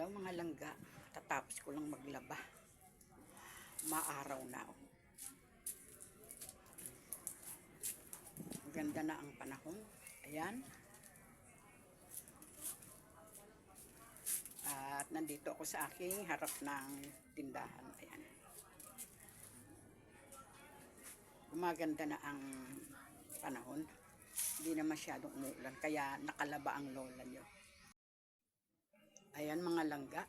Hello mga langga, tatapos ko lang maglaba. Maaraw na. Maganda na ang panahon. Ayan. At nandito ako sa aking harap ng tindahan. Ayan. Gumaganda na ang panahon. Hindi na masyadong umuulan, kaya nakalaba ang lola nyo. Ayan mga langga,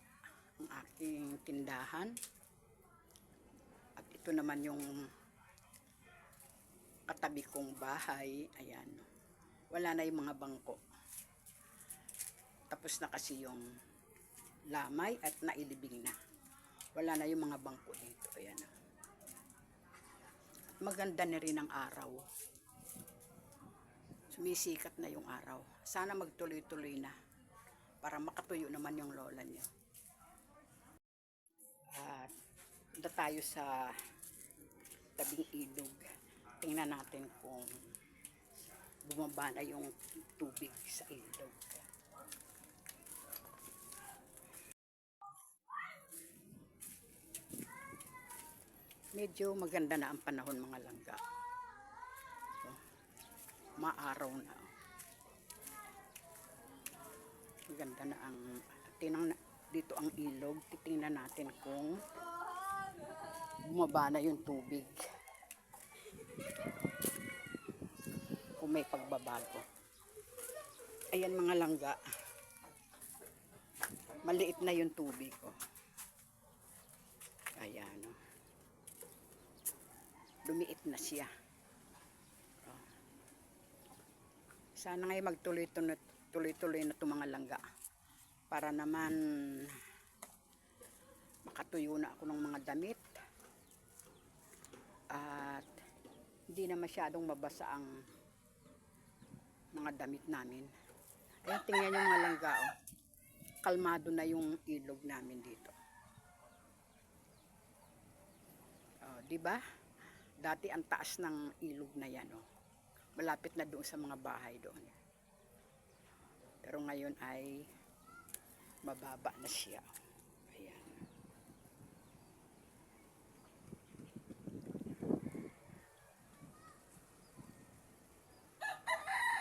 ang aking tindahan. At ito naman yung katabi kong bahay. Ayan. Wala na yung mga bangko. Tapos na kasi yung lamay at nailibing na. Wala na yung mga bangko dito. Ayan. At maganda na rin ang araw. Sumisikat na yung araw. Sana magtuloy-tuloy na para makatuyo naman yung lola niyo. At punta tayo sa tabing ilog. Tingnan natin kung bumaba na yung tubig sa ilog. Medyo maganda na ang panahon mga langga. So, maaraw na. Maganda na ang dito ang ilog. Titingnan natin kung bumaba na yung tubig. Kung may pagbabago. Ayan mga langga. Maliit na yung tubig. Oh. Ayan. Oh. Lumiit na siya. Oh. Sana ngayon magtuloy-tuloy na itong mga langga. Para naman makatuyo na ako ng mga damit. At hindi na masyadong mabasa ang mga damit namin. Ayan, tingnan nyo mga langga. Oh. Kalmado na yung ilog namin dito. Oh, diba? Dati ang taas ng ilog na yan. Oh. Malapit na doon sa mga bahay doon. Pero ngayon ay mababa na siya. Ayan.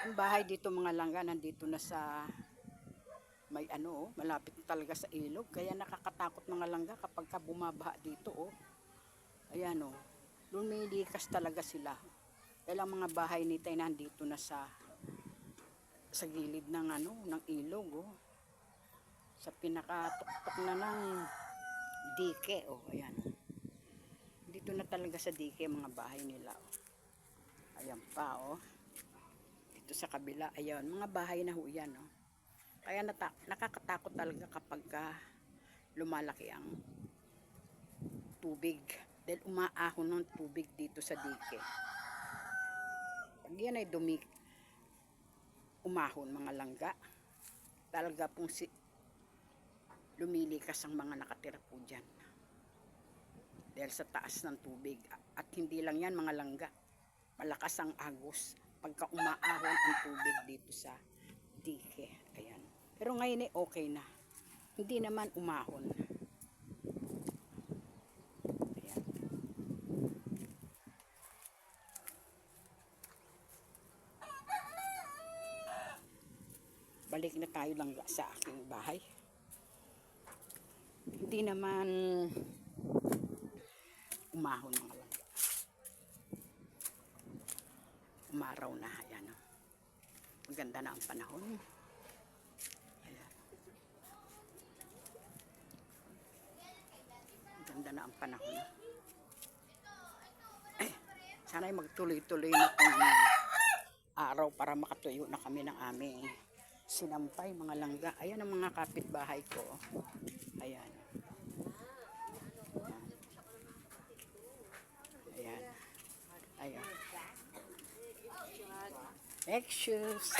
Ang bahay dito mga langga nandito na sa may ano, malapit talaga sa ilog. Kaya nakakatakot mga langga kapag ka bumabaha dito. Oh. Ayan oh. Lumilikas talaga sila. Dahil ang mga bahay nito ay nandito na sa gilid ng ano, ng ilog. Oh. Sa pinakatuktok na ng dike. Oh. Ayan. Dito na talaga sa dike mga bahay nila. Oh. Ayan pa oh. Dito sa kabila. Ayan. Mga bahay na ho yan. Oh. Kaya nakakatakot talaga kapag lumalaki ang tubig. Dahil umaahon ng tubig dito sa dike. Pag yan ay umahon mga langga, talaga pong lumilikas ang mga nakatira po dyan. Dahil sa taas ng tubig. At hindi lang yan mga langga. Malakas ang agos pagka umaahon ang tubig dito sa dike. Ayan. Pero ngayon ay okay na. Hindi naman umahon. Ayan. Balik na tayo lang sa aking bahay. Hindi naman umahon mga langga. Umaraw na. Ayan. Maganda na ang panahon. Ganda na ang panahon. Sana ay magtuloy-tuloy na itong araw para makatuyo na kami ng aming sinampay mga langga. Ayan ang mga kapitbahay ko. Ayan. Ayan. Ayan. Next shoes.